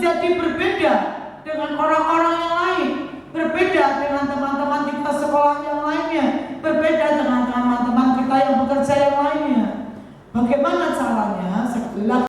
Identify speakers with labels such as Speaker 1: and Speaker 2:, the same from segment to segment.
Speaker 1: menjadi berbeda dengan orang-orang yang lain, berbeda dengan teman-teman kita sekolah yang lainnya, berbeda dengan teman-teman kita yang bekerja yang lainnya. Bagaimana caranya? Setelah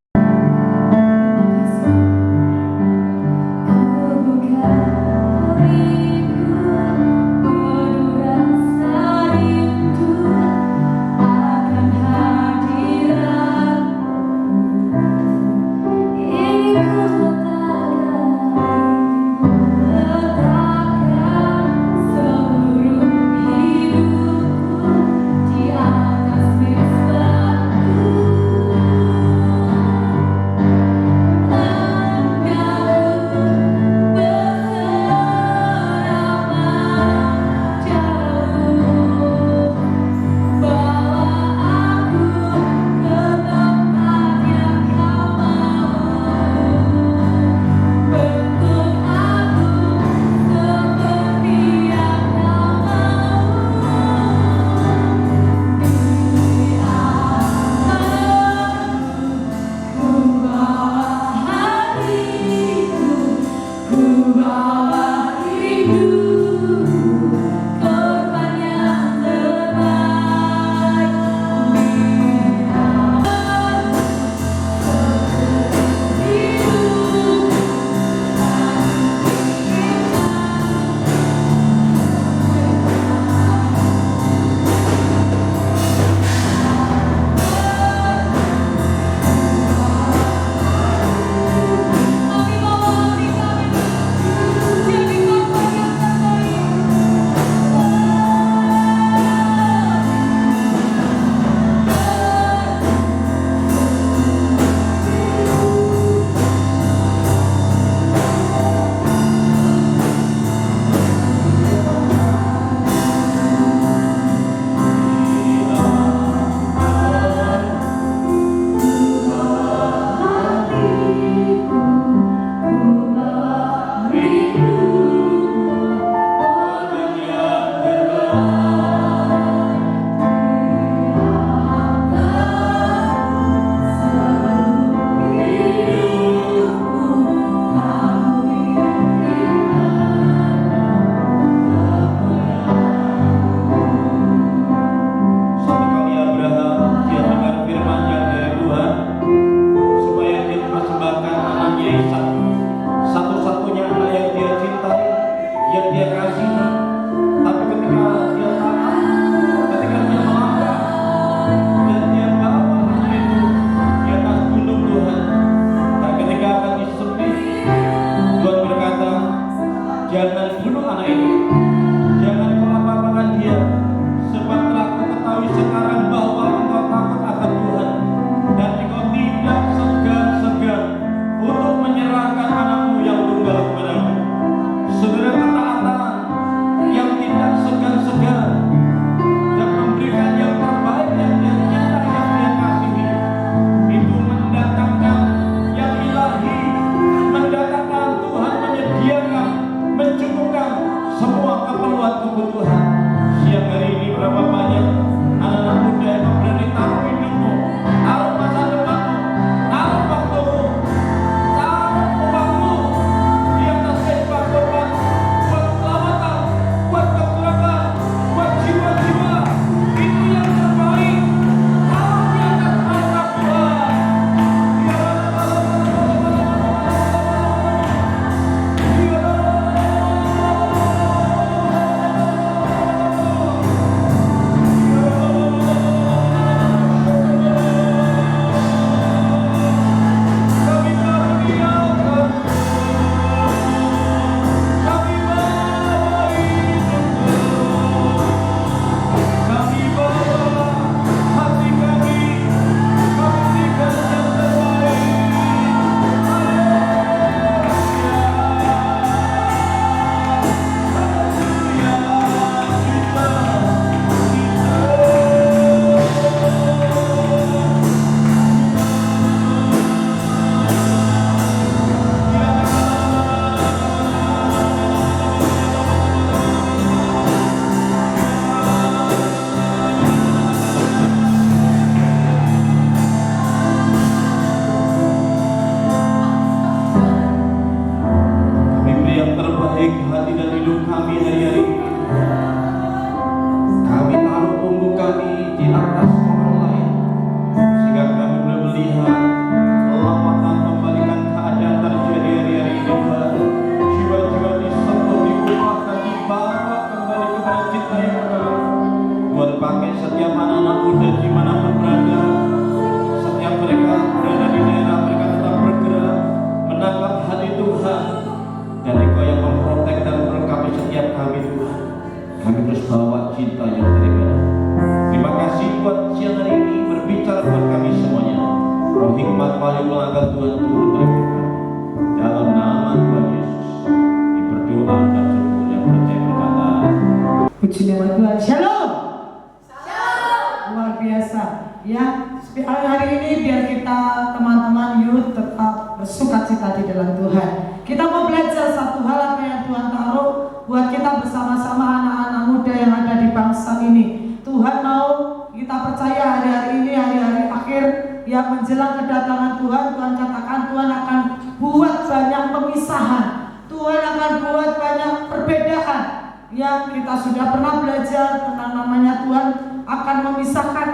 Speaker 1: biasa. Ya, hari ini biar kita teman-teman youth tetap bersukacita di dalam Tuhan. Kita mau belajar satu hal apa yang Tuhan taruh buat kita bersama-sama anak-anak muda yang ada di bangsa ini. Tuhan mau kita percaya hari-hari ini, hari-hari akhir yang menjelang kedatangan Tuhan. Tuhan katakan Tuhan akan buat banyak pemisahan, Tuhan akan buat banyak perbedaan. Yang kita sudah pernah belajar tentang namanya Tuhan akan memisahkan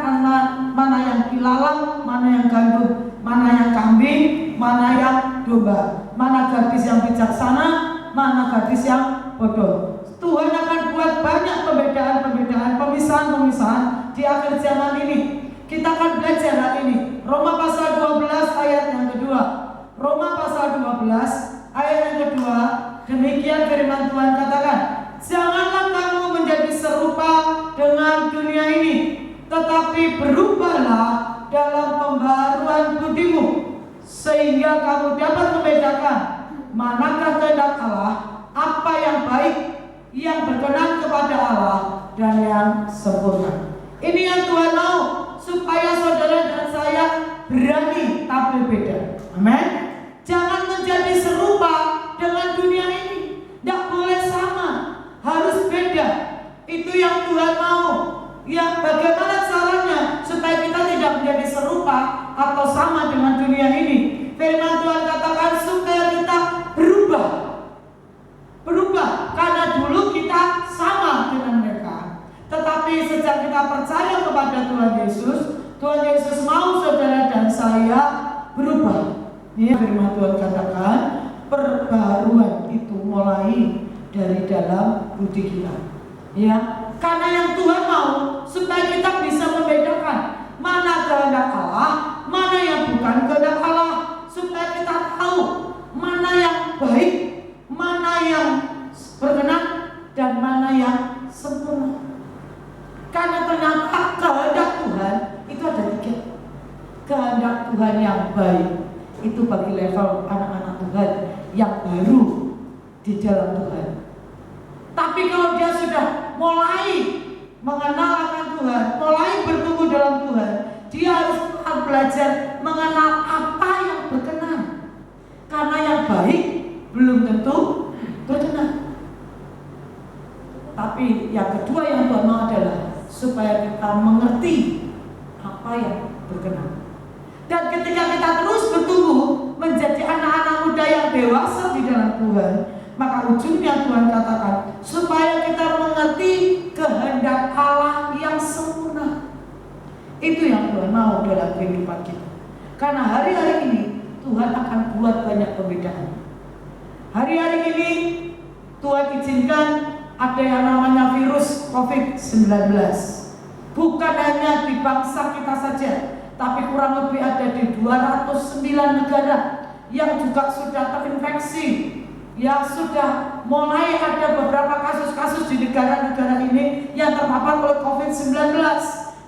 Speaker 1: mana yang ilalang, mana yang gandum, mana yang kambing, mana yang domba, mana gadis yang bijaksana, mana gadis yang bodoh. Tuhan akan buat banyak pembedaan-pembedaan, pemisahan-pemisahan di akhir zaman ini. Kita akan belajar hari ini Roma pasal 12 ayat yang kedua. Roma pasal 12 ayat yang kedua. Demikian firman Tuhan katakan, janganlah kamu menjadi serupa dengan dunia ini, tetapi berubahlah dalam pembaharuan budimu, sehingga kamu dapat membedakan manakah kehendak Allah, apa yang baik, yang berkenan kepada Allah, dan yang sempurna. Ini yang Tuhan mau, supaya saudara dan saya berani tampil beda. Amin. Jangan menjadi serupa dengan dunia ini. Tidak boleh sama, harus beda. Itu yang Tuhan mau. Ya, bagaimana caranya supaya kita tidak menjadi serupa atau sama dengan dunia ini? Firman Tuhan katakan supaya kita berubah. Berubah, karena dulu kita sama dengan mereka. Tetapi sejak kita percaya kepada Tuhan Yesus mau saudara dan saya berubah. Ya, firman Tuhan katakan perbaharuan itu mulai dari dalam budi kita. Ya, karena yang Tuhan mau supaya kita bisa membedakan mana kehendak Allah, mana yang bukan kehendak Allah, supaya kita tahu mana yang baik, mana yang berkenan, dan mana yang sempurna. Karena ternyata kehendak Tuhan itu ada 3. Kehendak Tuhan yang baik itu bagi level anak-anak Tuhan yang baru di dalam Tuhan. Tapi kalau dia sudah mulai mengenal akan Tuhan, mulai bertumbuh dalam Tuhan, dia harus belajar mengenal apa yang berkenan. Karena yang baik belum tentu berkenan. Tapi yang kedua yang Tuhan mau adalah supaya kita mengerti apa yang berkenan. Dan ketika kita terus bertumbuh menjadi anak-anak muda yang dewasa di dalam Tuhan, maka ujungnya Tuhan katakan supaya kita mengerti kehendak Allah yang sempurna. Itu yang Tuhan mau dalam kehidupan kita. Karena hari-hari ini Tuhan akan buat banyak perbedaan. Hari-hari ini Tuhan izinkan ada yang namanya virus COVID-19. Bukan hanya di bangsa kita saja, tapi kurang lebih ada di 209 negara yang juga sudah terinfeksi, yang sudah mulai ada beberapa kasus-kasus di negara-negara ini yang terpapar oleh COVID-19.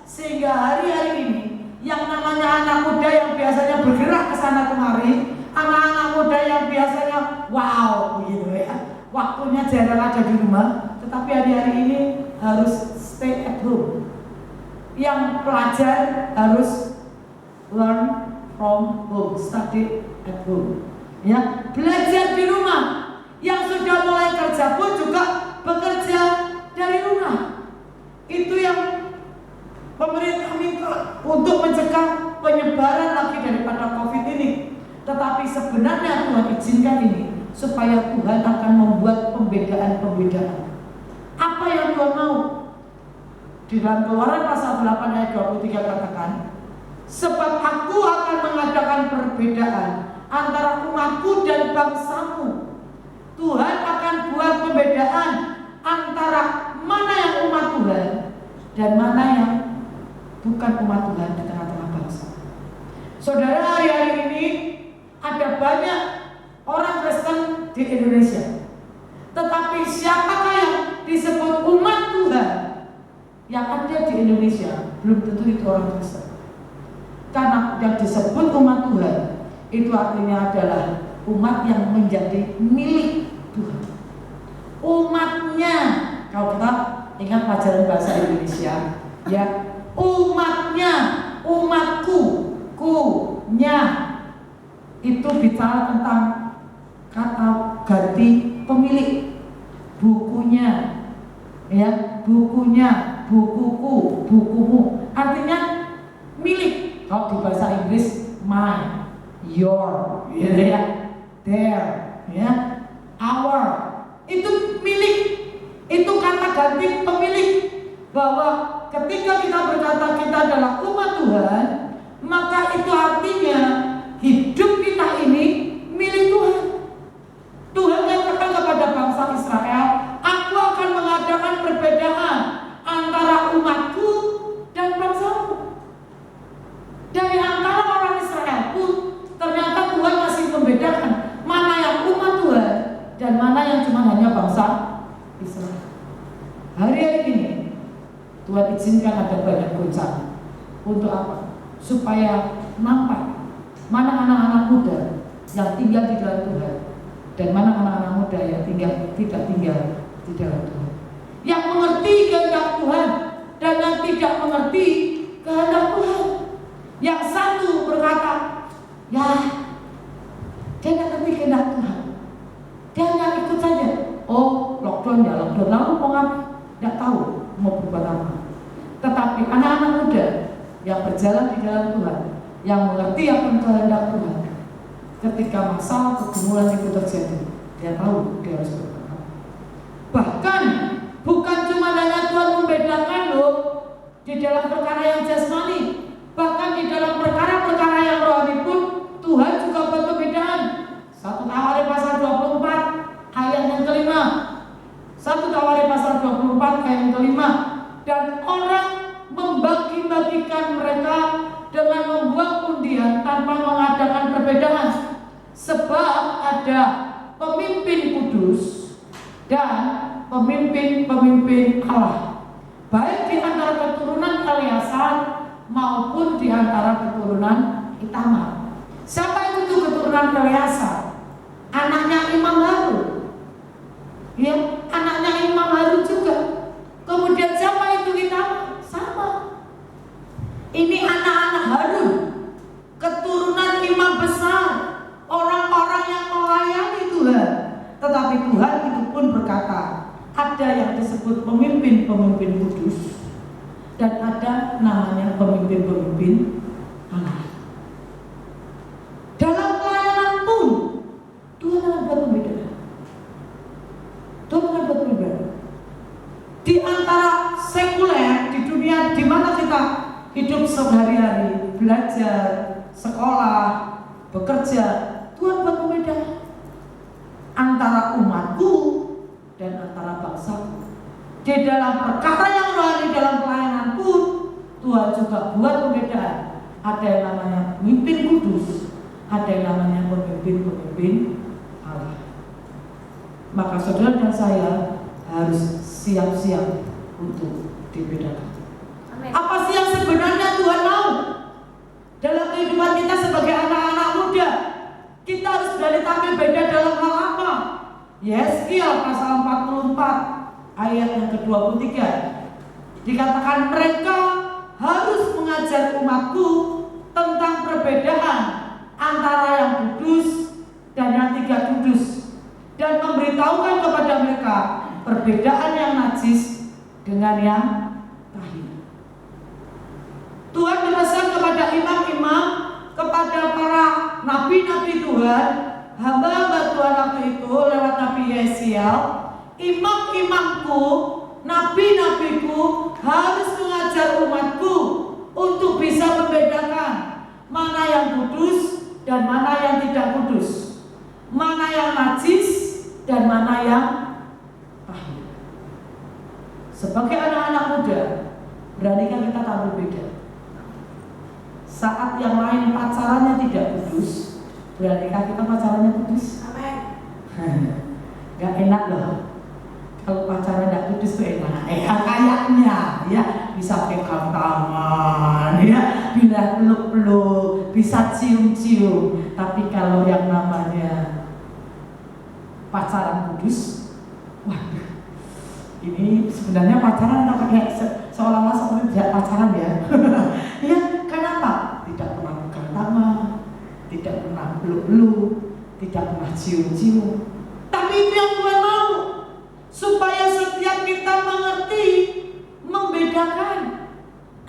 Speaker 1: Sehingga hari-hari ini yang namanya anak muda yang biasanya bergerak ke sana kemari, anak-anak muda yang biasanya wow begitu ya, waktunya jarang ada di rumah, tetapi hari-hari ini harus stay at home. Yang pelajar harus learn from home, study at home. Ya, belajar di rumah. Yang sudah mulai kerja pun juga bekerja dari rumah. Itu yang pemerintah minta untuk mencegah penyebaran lagi daripada COVID ini. Tetapi sebenarnya Tuhan izinkan ini supaya Tuhan akan membuat pembedaan-pembedaan. Apa yang Tuhan mau? Di dalam Keluaran pasal 8 ayat 23 katakan, sebab aku akan mengadakan perbedaan antara umatku dan bangsamu. Tuhan akan buat pembedaan antara mana yang umat Tuhan dan mana yang bukan umat Tuhan di tengah-tengah bangsa. Saudara, hari-hari ini ada banyak orang Kristen di Indonesia. Tetapi siapakah yang disebut umat Tuhan yang ada di Indonesia? Belum tentu itu orang Kristen. Karena yang disebut umat Tuhan itu artinya adalah umat yang menjadi milik Tuhan. Umatnya, kalau kita ingat pelajaran bahasa Indonesia, ya, Umatnya, umatku, ku-nya. Itu bicara tentang kata ganti pemilik. Bukunya, ya, bukunya, bukuku, bukumu. Artinya milik. Kalau di bahasa Inggris, my, your, ya, their, ya, our. Itu milik. Itu kata ganti pemilik. Bahwa ketika kita berkata kita adalah umat Tuhan, maka itu artinya hidup kita ini milik Tuhan. Tuhan katakan kepada bangsa Israel, aku akan mengadakan perbedaan antara umatku dan bangsamu. Dari antara orang Israel pun ternyata Tuhan masih membedakan mana yang umat Tuhan dan mana yang cuma hanya bangsa Israel. Hari-hari ini Tuhan izinkan ada banyak goncangan. Untuk apa? Supaya nampak mana anak-anak muda yang tinggal di dalam Tuhan dan mana anak-anak muda yang tidak tinggal di dalam Tuhan. Yang mengerti kehendak Tuhan dan yang tidak mengerti kehendak Tuhan. Yang satu berkata, ya, dia tidak ngerti kehendak Tuhan. Dia hanya ikut saja. Oh, lockdown ya lockdown. Lalu mau ngapain? Tidak tahu mau berbuat apa. Tetapi anak-anak muda yang berjalan di dalam Tuhan, yang mengerti akan kehendak Tuhan, ketika masalah pergumulan itu terjadi, dia tahu dia harus berbuat apa. Bahkan bukan cuma hanya Tuhan membedakan loh di dalam perkara yang jasmani, bahkan di dalam perkara-perkara yang rohani pun Tuhan juga buat perbedaan. 1 Tawarik pasal 24 ayat yang kelima. 1 Tawarik pasal 24 ayat yang kelima. Dan orang membagi-bagikan mereka dengan membuat undian tanpa mengadakan perbedaan. Sebab ada pemimpin kudus dan pemimpin-pemimpin Allah, baik di antara keturunan Eleazar maupun di antara keturunan Itamar. Siapa itu keturunan Eleazar? Anaknya Imam Harun. Ya, anaknya Imam Harun juga. Kemudian siapa itu Itamar? Sama. Ini anak-anak Harun, keturunan imam besar, orang-orang yang melayani Tuhan. Tetapi Tuhan itu pun berkata, ada yang disebut pemimpin-pemimpin kudus dan ada namanya pemimpin-pemimpin Allah. Dalam pelayanan pun Tuhan akan buat perbedaan. Tuhan akan buat perbedaan. Di antara sekuler di dunia di mana kita hidup sehari-hari, belajar, sekolah, bekerja, Tuhan buat perbedaan antara umatku dan antara bangsaku. Di dalam perkara yang rohani dalam pelayanan pun Tuhan juga buat perbedaan. Ada yang namanya pemimpin kudus, ada yang namanya pemimpin Allah. Maka saudara dan saya harus siap-siap untuk dibedakan. Amen. Apa sih yang sebenarnya Tuhan mau dalam kehidupan kita sebagai anak-anak muda? Kita harus berani tampil beda dalam hal apa? Yeskiel pasal 44 ayat yang ke-23 dikatakan mereka harus mengajar umatku tentang perbedaan antara yang kudus dan yang tidak kudus dan memberitahukan kepada mereka perbedaan yang najis dengan yang tahir. Tuhan berpesan kepada imam-imam, kepada para nabi-nabi Tuhan, hamba-hamba Tuhan waktu itu lewat Nabi Yeskiel, imam-imamku, nabi-nabiku harus mengajar umatku untuk bisa membedakan mana yang kudus dan mana yang tidak kudus, mana yang najis dan mana yang tahir. Sebagai anak-anak muda, beranikah kita tampil beda? Saat yang lain pacarannya tidak kudus, beranikah kita pacarannya kudus? Amin. Gak enak loh. Kalau pacaran tidak kudus itu enak. Kayaknya ya bisa pegang tangan, ya bisa peluk-peluk, bisa cium-cium. Tapi kalau yang namanya pacaran kudus, waduh, ini sebenarnya pacaran atau kayak seolah-olah seperti tidak pacaran ya. Ya, kenapa? Tidak pernah pegang tangan, tidak pernah peluk-peluk, tidak pernah cium-cium. Tapi itu yang Tuhan mau, supaya setiap kita mengerti, membedakan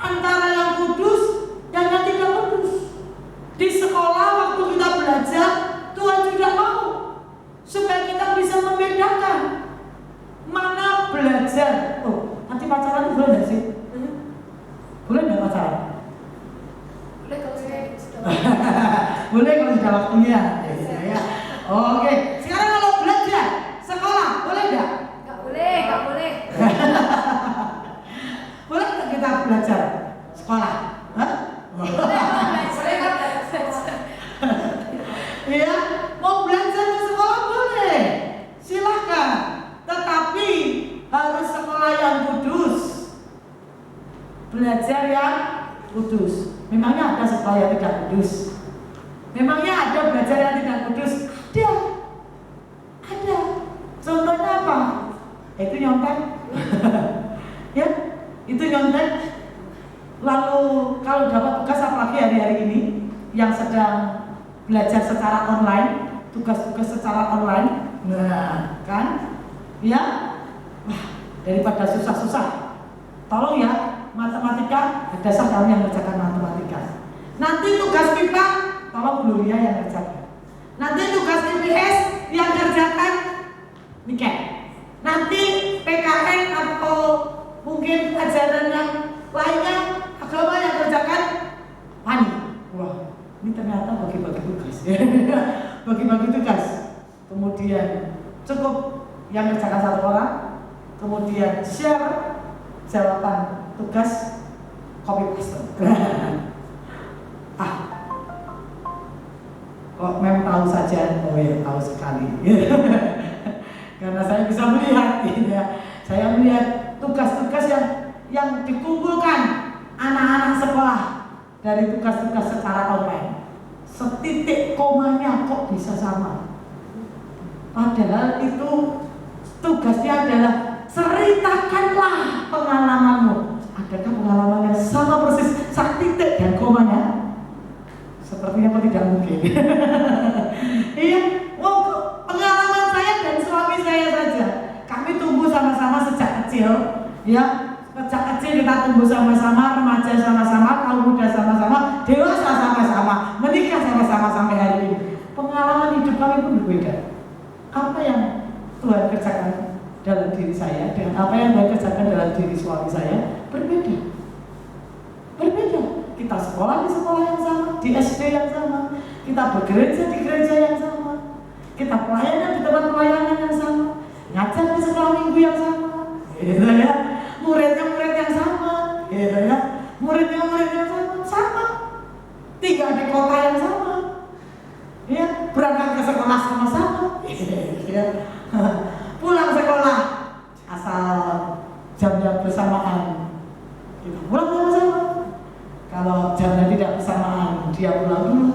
Speaker 1: antara yang kudus dan yang tidak kudus. Di sekolah waktu kita belajar, Tuhan juga mau supaya kita bisa membedakan mana belajar. Oh, nanti pacaran itu boleh nggak sih? Boleh nggak pacaran?
Speaker 2: Boleh kalau sudah
Speaker 1: Boleh kalau sudah waktunya. Ya. Oke, sekarang kalau belajar sekolah boleh nggak?
Speaker 2: Nggak boleh, nggak boleh.
Speaker 1: Boleh nggak kita belajar sekolah? Hah? Iya, mau belajar di sekolah boleh, silahkan. Tetapi harus sekolah yang kudus, belajar yang kudus. Memangnya ada sekolah yang tidak kudus? Memangnya ada belajar yang tidak kudus? Ada. Contohnya apa? Itu nyontek. Ya, itu nyontek. Lalu kalau dapat tugas, apalagi hari-hari ini yang sedang belajar secara online, tugas-tugas secara online, nah kan, ya, wah, daripada susah-susah, tolong ya, matematika, dasar kalian yang mengerjakan matematika. Nanti tugas kita, tolong Gloria yang mengerjakan. Nanti tugas IPS yang kerjakan Niken. Nanti PKN atau mungkin ajaran yang lainnya, agama yang kerjakan Pani. Wah, ini ternyata bagi-bagi tugas. Bagi-bagi tugas. Kemudian cukup yang kerjakan satu orang, kemudian share jawaban tugas, copy paste. Kok mem tahu saja? Oh ya, tahu sekali. Karena saya bisa melihat, ya. Saya melihat tugas-tugas yang dikumpulkan anak-anak sekolah dari tugas-tugas secara online. Setitik komanya kok bisa sama? Padahal itu tugasnya adalah ceritakanlah pengalamanmu. Adakah pengalaman yang sama persis sak titik dan komanya? Sepertinya tidak mungkin. Iya, pengalaman saya dan suami saya saja. Kami tumbuh sama-sama sejak kecil, ya. Sejak kecil kita tumbuh sama-sama, remaja sama-sama, kaum muda sama-sama, dewasa sama-sama, menikah sama-sama sampai hari ini. Pengalaman hidup kami pun berbeda. Apa yang Tuhan kerjakan dalam diri saya dengan apa yang Tuhan kerjakan dalam diri suami saya berbeda. Berbeda. Kita sekolah di sekolah yang sama, di SD yang sama, kita begereja di gereja yang sama, kita pelayanan di tempat pelayanan yang sama, ngajar di sekolah minggu yang sama, gitu ya. Muridnya murid yang sama, gitu ya. Muridnya murid yang sama, tinggal di kota yang sama, ya. Berangkat ke sekolah sama-sama, ya. Pulang sekolah asal jam-jam bersamaan, kita pulang sama-sama. Kalau jamnya tidak bersamaan, dia pulang dulu.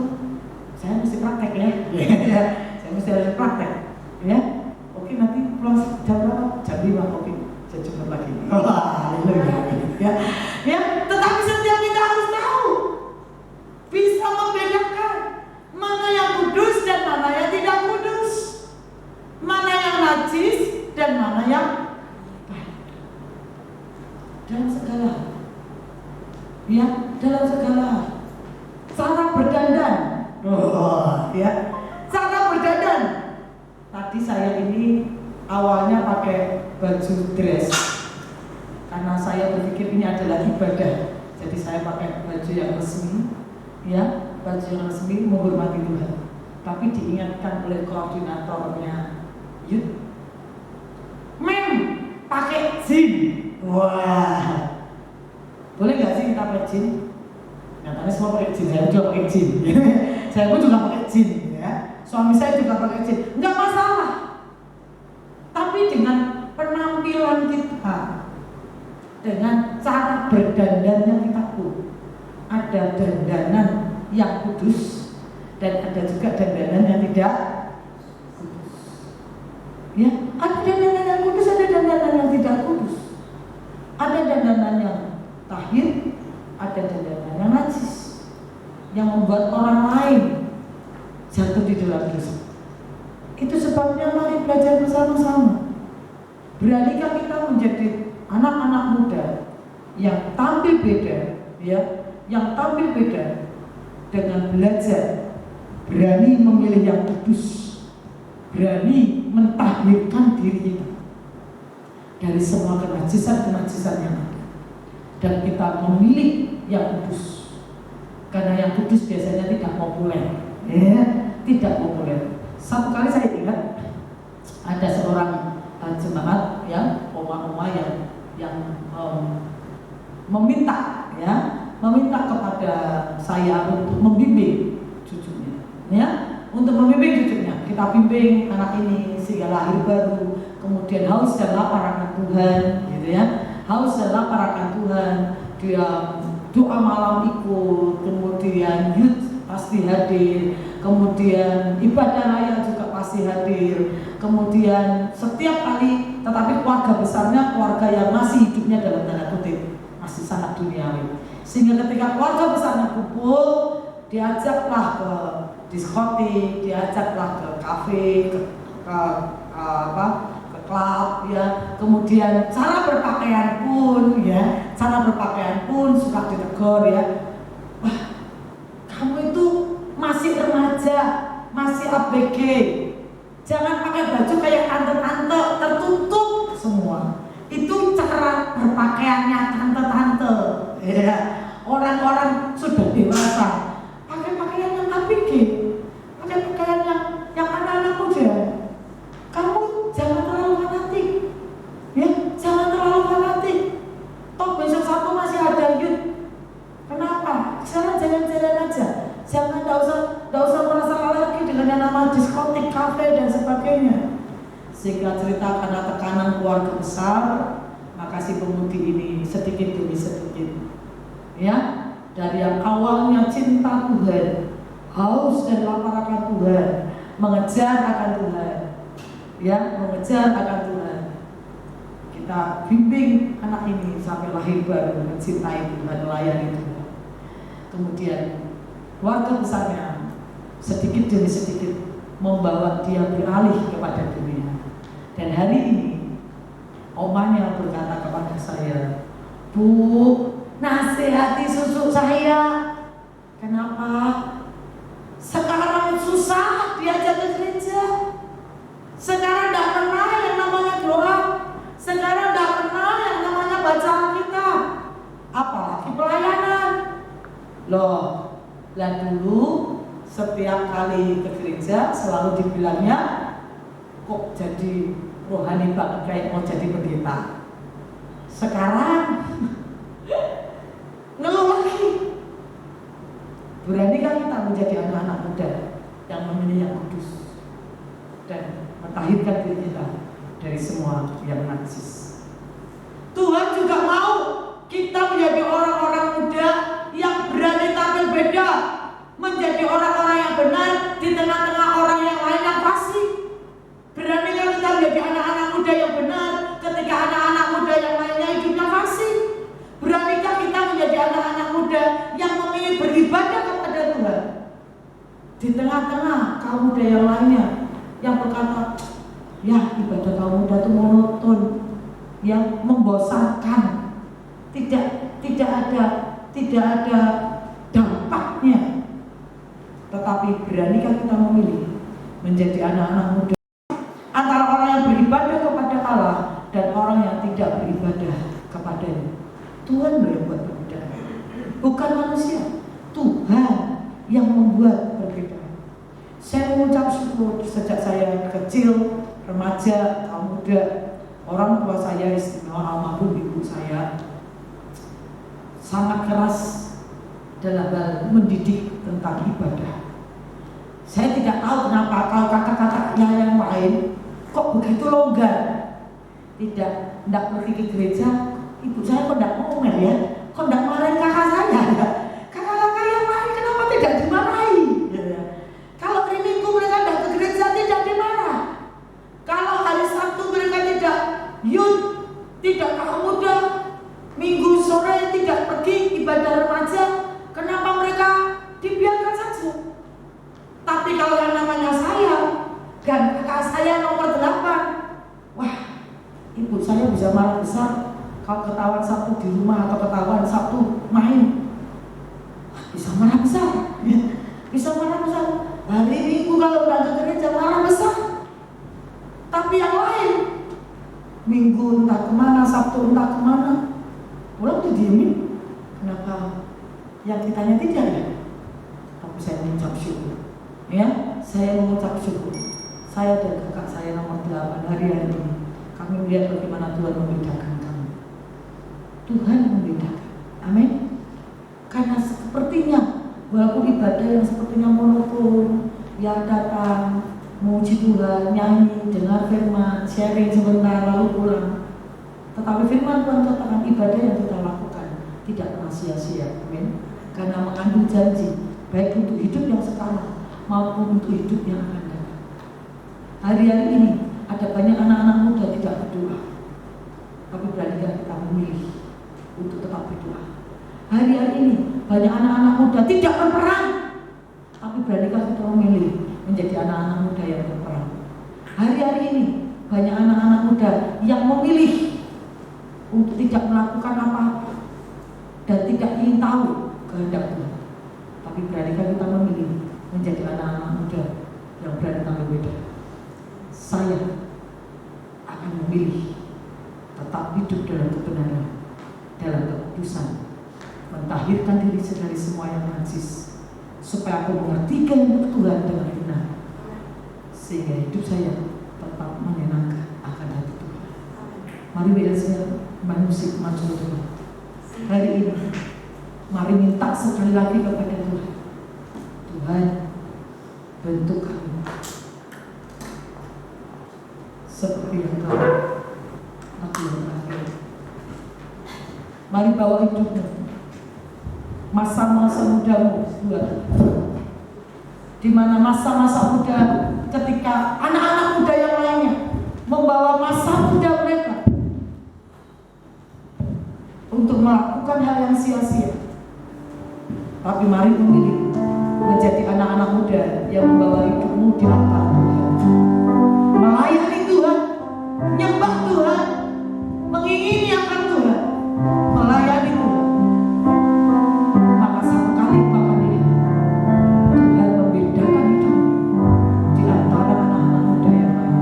Speaker 1: Saya mesti praktek ya. Saya mesti harus praktek, ya. Oke, nanti pulang jam berapa? Jam 5. Oke, saya jemput lagi. Ya. Ya, tetapi setiap kita harus tahu, bisa membedakan mana yang kudus dan mana yang tidak kudus, mana yang najis dan mana yang baik. Dan segala, ya, dalam segala cara berdandan, ya, cara berdandan. Tadi saya ini awalnya pakai baju dress karena saya berpikir ini adalah ibadah, jadi saya pakai baju yang resmi, ya, baju yang resmi menghormati Tuhan. Tapi diingatkan oleh koordinatornya, yuk, mem, pakai jin. Wah, boleh nggak sih kita pakai jin? Nyatanya semua pakai jin, saya juga pakai jin. Saya pun juga pakai jin, ya. Suami saya juga pakai jin, nggak masalah. Tapi dengan penampilan kita, dengan cara berdandannya kita pun ada dandanan yang kudus dan ada juga dandanan yang tidak kudus. Ya, ada dandanan yang kudus, ada dandanan yang tidak kudus. Ada dandanan yang yang membuat orang lain jatuh di dalam dosa. Itu sebabnya mari belajar bersama-sama. Beranikah kita menjadi anak-anak muda yang tampil beda, ya, yang tampil beda dengan belajar berani memilih yang kudus, berani mentahirkan diri kita dari semua kenajisan-kenajisan yang ada, dan kita memilih yang kudus. Karena yang kudus biasanya tidak populer, ya, tidak populer. Satu kali saya ingat ada seorang jemaat, ya, oma-oma yang meminta kepada saya untuk membimbing cucunya, ya, untuk membimbing cucunya. Kita bimbing anak ini sehingga lahir baru, kemudian haus dan lapar akan Tuhan, gitu ya, haus dan lapar akan Tuhan. Dia doa malam ikut, kemudian youth pasti hadir, kemudian ibadah raya juga pasti hadir, kemudian setiap kali, tetapi keluarga besarnya keluarga yang masih hidupnya dalam tanda kutip masih sangat duniawi, sehingga ketika keluarga besarnya kumpul, diajaklah ke diskotik, diajaklah ke kafe, ke klub, ya, kemudian cara berpakaian pun suka ditegur, ya, wah, kamu itu masih remaja, masih ABG, jangan pakai baju kayak tante-tante tertutup semua. Itu cara berpakaiannya tante-tante, ya. Orang-orang sudah dewasa pakai pakaian yang ABG, pakai pakaian yang anak-anak muda. Kamu jangan terlalu fanatik, ya, jangan terlalu fanatik. Toh besok Sabtu masih ada youth. Kenapa? Sekarang jalan-jalan aja. Jangan, tidak usah merasa lagi dengan yang nama diskotik, kafe dan sebagainya. Sehingga cerita karena tekanan keluarga besar, maka si pemudi ini sedikit demi sedikit, ya, dari yang awalnya cinta Tuhan, haus dan lapar akan Tuhan, mengejar akan Tuhan, ya, mengejar akan Tuhan. Kita bimbing anak ini sampai lahir baru mencintai Tuhan, melayani Tuhan. Kemudian keluarga besarnya sedikit demi sedikit membawa dia beralih kepada dunia. Dan hari ini omanya berkata kepada saya, "Bu, nasihati susu saya." Kenapa? Sekarang susah diajak ke gereja. Sekarang tidak pernah yang namanya doa. Sekarang tidak pernah yang namanya baca Alkitab. Apalagi pelayanan. Loh, lah dulu setiap kali ke gereja selalu dibilangnya, kok jadi rohani banget kayak mau jadi pendeta. Sekarang ngeluh lagi. Beranikah kita menjadi anak-anak muda yang memilih yang kudus dan mentahirkan diri kita dari semua yang najis? Tuhan juga mau kita menjadi orang-orang muda yang berani tampil beda, menjadi orang-orang yang benar di tengah-tengah orang yang lain yang fasik. Beranikah kita menjadi anak-anak muda yang benar ketika anak-anak muda yang lainnya hidupnya fasik? Beranikah kita menjadi anak-anak muda yang memilih beribadah kepada Tuhan di tengah-tengah kaum muda yang lainnya yang berkata, ya, ibadah kaum muda itu monoton, yang membosankan, tidak ada dampaknya. Tetapi beranikah kita memilih menjadi anak-anak muda antara orang yang beribadah kepada Allah dan orang yang tidak beribadah kepadanya? Tuhan yang membuat perbedaan, bukan manusia. Tuhan yang membuat perbedaan. Saya mengucap syukur sejak saya kecil, remaja, kaum muda, orang tua saya istimewa almarhum ibu saya sangat keras dalam hal mendidik tentang ibadah. Saya tidak tahu kenapa kalau kakak-kakaknya yang lain kok begitu longgar, tidak pergi ke gereja. Ibu saya kok tidak ngomel, ya, kok tidak marahin kakak saya, ya. Kakak-kakak yang lain kenapa tidak dimarahi, ya. Kalau hari Minggu mereka tidak ke gereja tidak dimarah. Kalau hari Sabtu mereka tidak youth, tidak kaum muda, Minggu sore tidak pergi ibadah remaja, kenapa mereka dibiarkan saja. Tapi kalau yang namanya saya dan kakak saya nomor 8, wah, ibu saya bisa marah besar kalau ketahuan Sabtu di rumah atau ketahuan Sabtu main. Bisa marah besar, ya. Bisa marah besar. Hari Minggu kalau udah ke gereja marah besar. Tapi yang lain, Minggu entah kemana, Sabtu entah kemana, pulang tuh diemin. Kenapa? Yang kitanya tidak ya? Tapi saya mengucap syukur. Ya, saya mengucap syukur. Saya dan kakak saya nomor 8 hari ini kami melihat bagaimana Tuhan membedakan kami. Tuhan membedakan. Amin. Karena sepertinya walaupun ibadah yang sepertinya monoton, yang datang memuji Tuhan, nyanyi, dengar firman, sharing sebentar lalu pulang. Tetapi firman Tuhan katakan ibadah yang kita lakukan tidak pernah sia-sia. Amin. Karena mengandung janji baik untuk hidup yang sekarang maupun untuk hidup yang akan datang. Hari-hari ini ada banyak anak-anak muda tidak berdoa, tapi beranikah kita memilih untuk tetap berdoa. Hari-hari ini banyak anak-anak muda tidak berperang, tapi beranikah kita memilih menjadi anak-anak muda yang berperang. Hari-hari ini banyak anak-anak muda yang memilih untuk tidak melakukan apa-apa dan tidak ingin tahu kehendak Tuhan. Tapi beranikah kita memilih menjadi anak-anak muda yang berani tampil beda. Saya akan memilih tetap hidup dalam kebenaran, dalam kekudusan, mentahirkan diri dari semua yang najis, supaya aku mengerti kehendak Tuhan dengan benar, sehingga hidup saya tetap menyenangkan akan hati Tuhan. Mari biasa musik maju Tuhan. Hari ini, mari minta sekali lagi kepada Tuhan. Tuhan, bentuk kami seperti yang Kau lakukan. Mari bawa hidupmu, masa-masa mudamu Tuhan, di mana masa-masa muda ketika anak-anak muda yang lainnya membawa masa muda mereka untuk melakukan hal yang sia-sia. Tapi mari memilih menjadi anak-anak muda yang membawa hidupmu di altar Tuhan, melayani Tuhan, nyembah Tuhan, mengingini akan Tuhan, melayani Tuhan. Maka satu kali bahkan ini Tuhan membedakan hidupmu di antara anak-anak muda yang lain.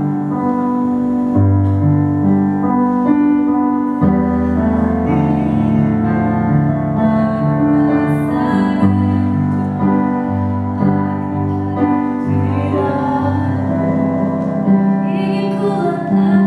Speaker 2: Ingin ku letakkan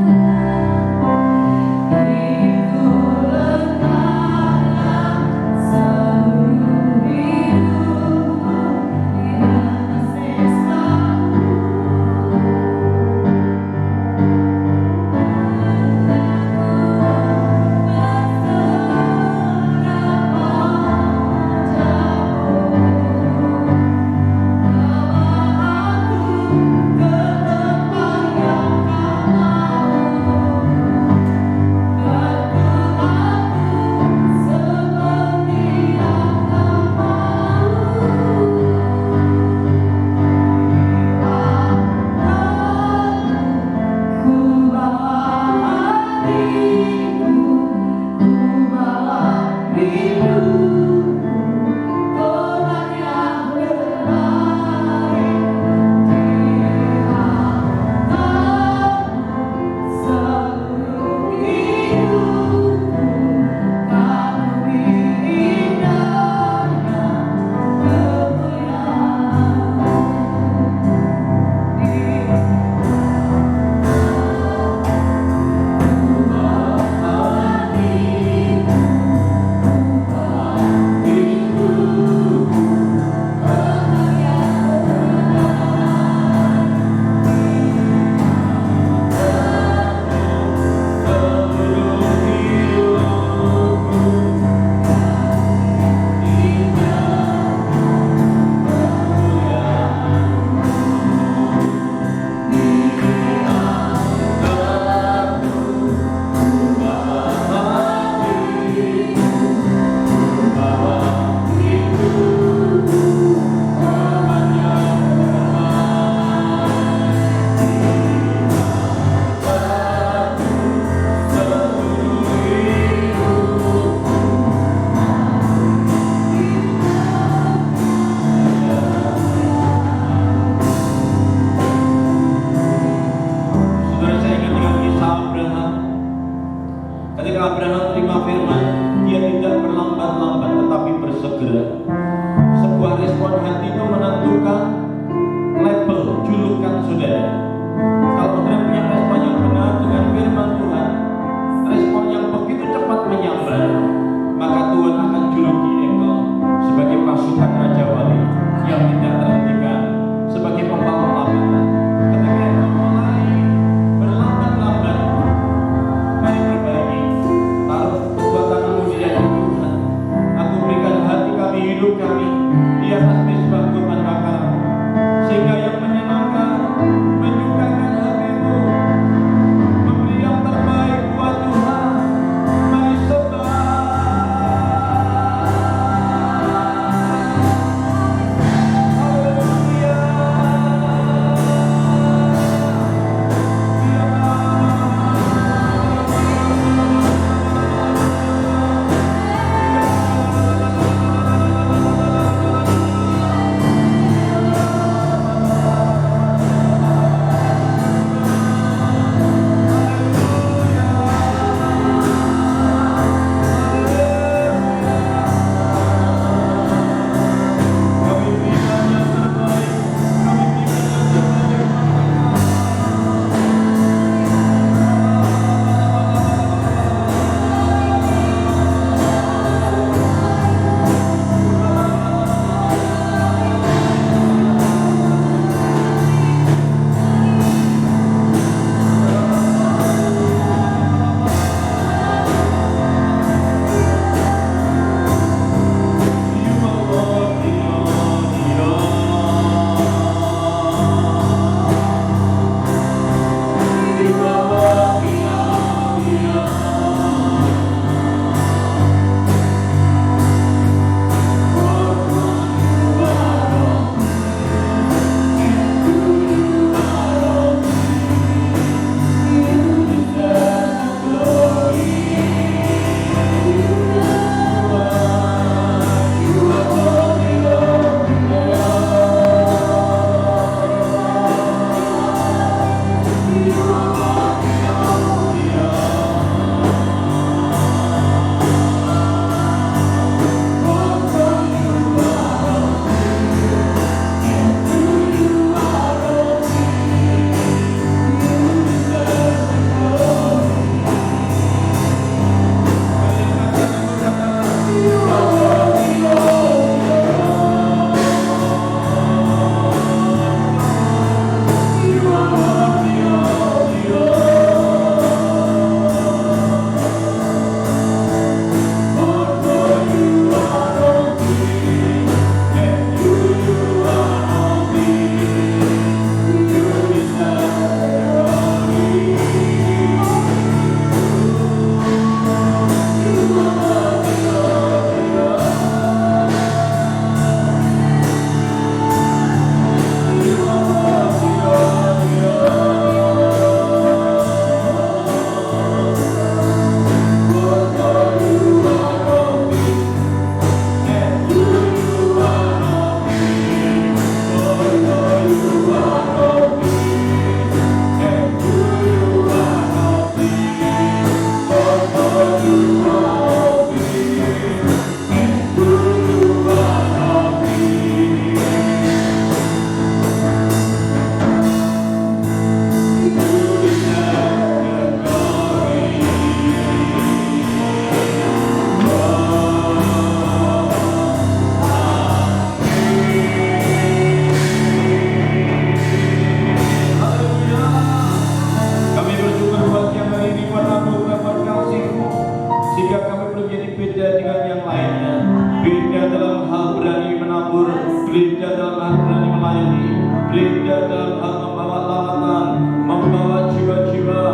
Speaker 3: menghibur, gereja dalam hal berani melayani, gereja dalam hal membawa lawatan, membawa jiwa-jiwa.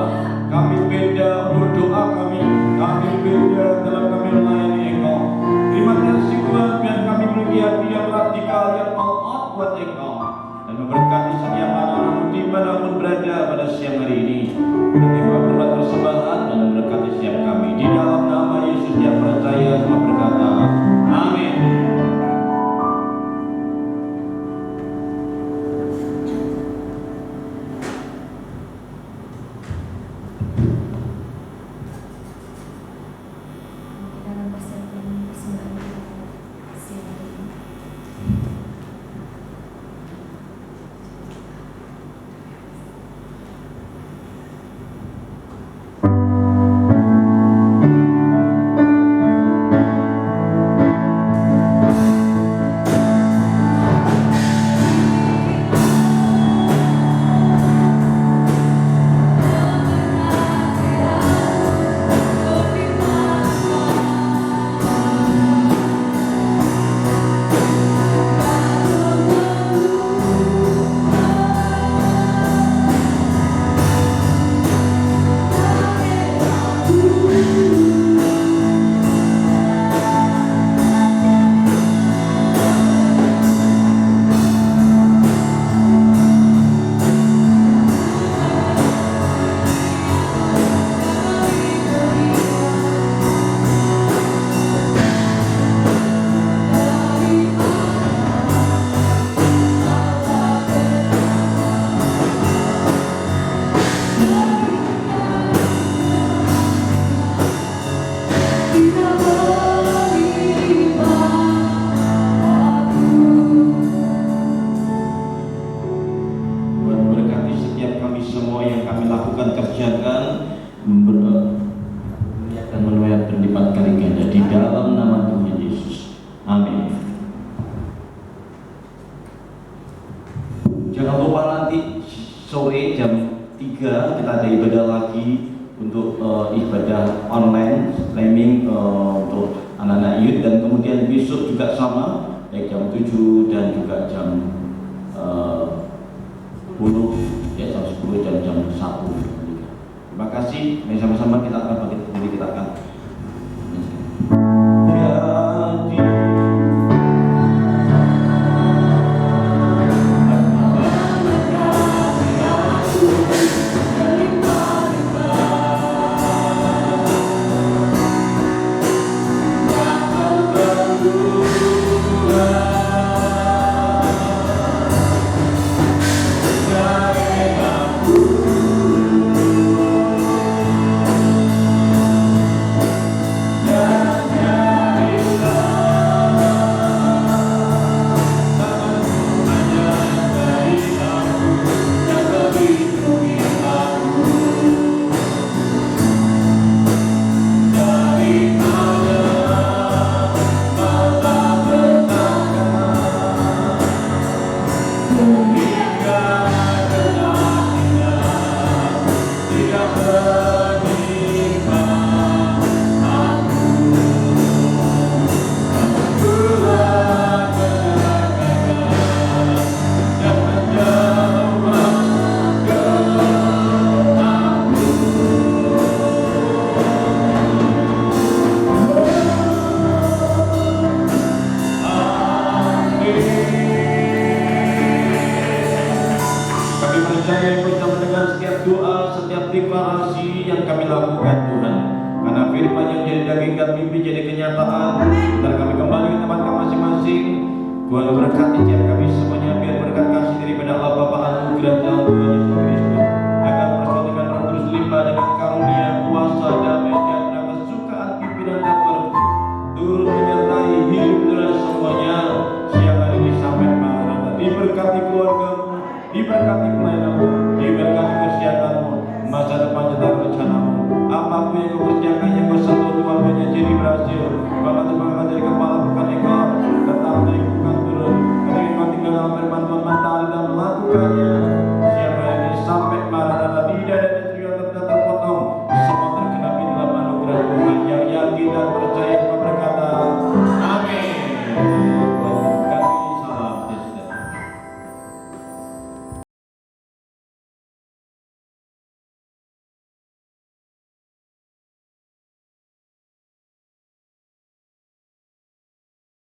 Speaker 3: Kami beda untuk doa kami beda dalam kami melayani Engkau. Terima kasih Tuhan, biar kami memiliki hati yang radikal, yang all out buat Engkau, dan memberkati setiap anak-anak dimanapun berada pada siang hari ini. Menerima berkat persembahan dan memberkati setiap kami. Di dalam nama Yesus yang percaya semua berkata, amin. Jangan lupa nanti sore jam 3 kita ada ibadah lagi untuk ibadah online streaming untuk anak-anak youth, dan kemudian besok juga sama baik jam 7 dan juga jam 10 ya, jam 10 dan jam 1. Terima kasih. Mari sama-sama kita akan bangkit kembali, kita akan deklarasi yang kami lakukan Tuhan, karena firman yang jadi daging dan mimpi jadi kenyataan, dan kami kembali ke tempat kami masing-masing. Tuhan berkati setiap kami semuanya, biar berkat kasih daripada Allah Bapa, anugerah dalam Tuhan Yesus Kristus akan bersatukan Roh Kudus limpah dengan karunia, kuasa, damai, sejahtera, kesukaan, pimpinan dan berkat turun menyertai hidup saudara semuanya siang hari ini sampai malam. Diberkati keluargamu, diberkati pelayanan